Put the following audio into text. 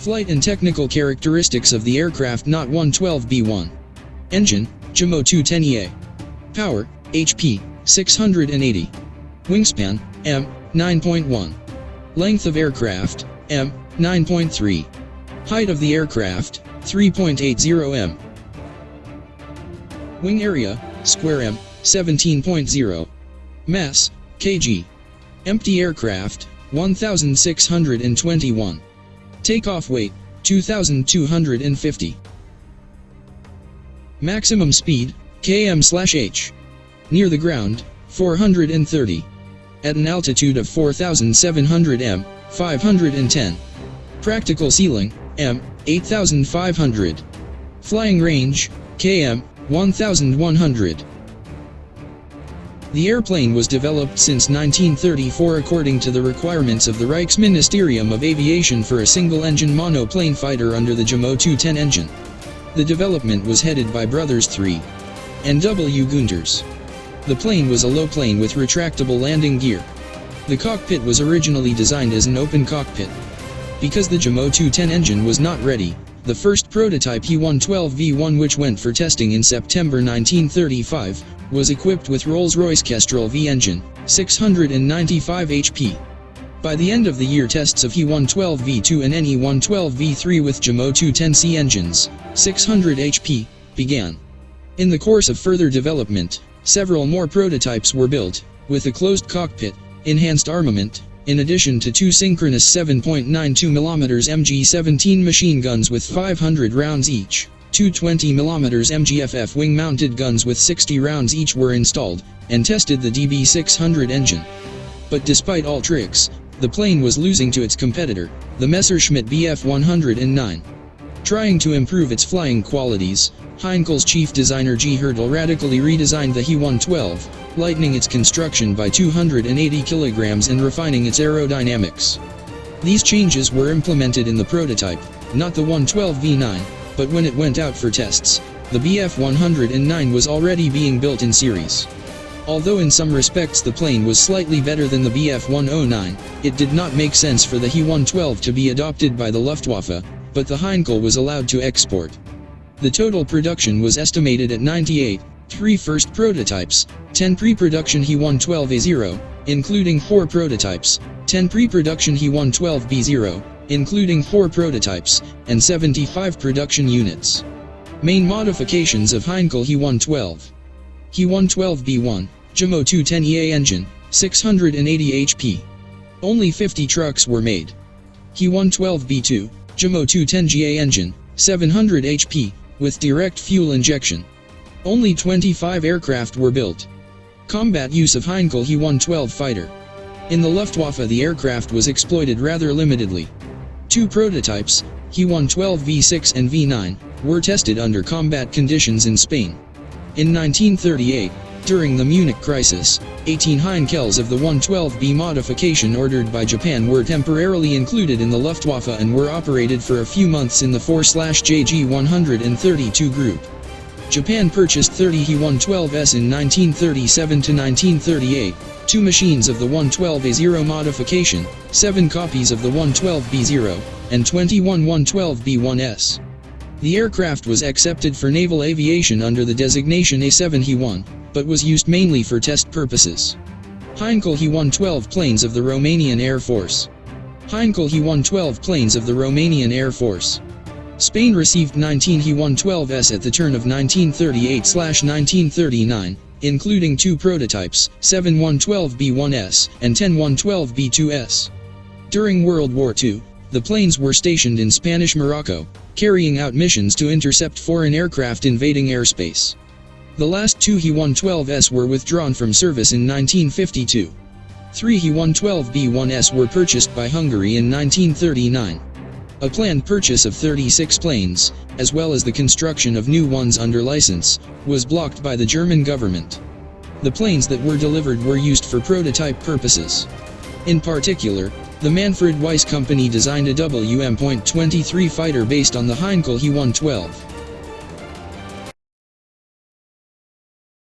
Flight and technical characteristics of the aircraft Not 112B1. Engine, JMO210EA. Power, HP, 680. Wingspan, m, 9.1. Length of aircraft, m, 9.3. Height of the aircraft, 3.80 m. Wing area, square m, 17.0. Mass, kg. Empty aircraft, 1,621. Takeoff weight, 2,250. Maximum speed, km/h. Near the ground, 430. At an altitude of 4,700 m, 510. Practical ceiling, m, 8,500. Flying range, km, 1,100. The airplane was developed since 1934 according to the requirements of the Rijksministerium of Aviation for a single-engine monoplane fighter under the JMO210 engine. The development was headed by brothers 3 and W. Gunters. The plane was a low plane with retractable landing gear. The cockpit was originally designed as an open cockpit. Because the JMO210 engine was not ready, the first prototype He112V1, which went for testing in September 1935, was equipped with Rolls-Royce Kestrel V engine, 695 HP. By the end of the year, tests of He112V2 and He112V3 with JMO210C engines, 600 HP, began. In the course of further development, several more prototypes were built, with a closed cockpit, enhanced armament, in addition to two synchronous 7.92mm MG-17 machine guns with 500 rounds each. Two 20mm MGFF wing-mounted guns with 60 rounds each were installed, and tested the DB600 engine. But despite all tricks, the plane was losing to its competitor, the Messerschmitt Bf 109. Trying to improve its flying qualities, Heinkel's chief designer G. Hertel radically redesigned the He112, lightening its construction by 280 kilograms and refining its aerodynamics. These changes were implemented in the prototype, not the 112V9, but when it went out for tests, the Bf 109 was already being built in series. Although in some respects the plane was slightly better than the Bf 109, it did not make sense for the He112 to be adopted by the Luftwaffe, but the Heinkel was allowed to export. The total production was estimated at 98, 3 first prototypes, 10 pre-production He112A0, including 4 prototypes, 10 pre-production He112B0, including 4 prototypes, and 75 production units. Main modifications of Heinkel He112. He112B1, JMO210EA engine, 680 HP. Only 50 trucks were made. He112B2, JMO210GA engine, 700 HP, with direct fuel injection. Only 25 aircraft were built. Combat use of Heinkel He112 fighter. In the Luftwaffe, the aircraft was exploited rather limitedly. 2 prototypes, He112V6 and V9, were tested under combat conditions in Spain. In 1938, during the Munich crisis, 18 Heinkels of the 112B modification ordered by Japan were temporarily included in the Luftwaffe and were operated for a few months in the 4/JG-132 group. Japan purchased 30 He112s in 1937 to 1938, 2 machines of the 112A0 modification, 7 copies of the 112B0, and 21 112B1s. The aircraft was accepted for naval aviation under the designation A7 He1, but was used mainly for test purposes. Heinkel He112 planes of the Romanian Air Force. Heinkel He112 planes of the Romanian Air Force. Spain received 19 He112s at the turn of 1938/1939, including 2 prototypes, 7 112B1s and 10 112B2s. During World War II, the planes were stationed in Spanish Morocco, carrying out missions to intercept foreign aircraft invading airspace. The last 2 He112s were withdrawn from service in 1952. 3 He112B1s were purchased by Hungary in 1939. A planned purchase of 36 planes, as well as the construction of new ones under license, was blocked by the German government. The planes that were delivered were used for prototype purposes. In particular, the Manfred Weiss Company designed a WM.23 fighter based on the Heinkel He112.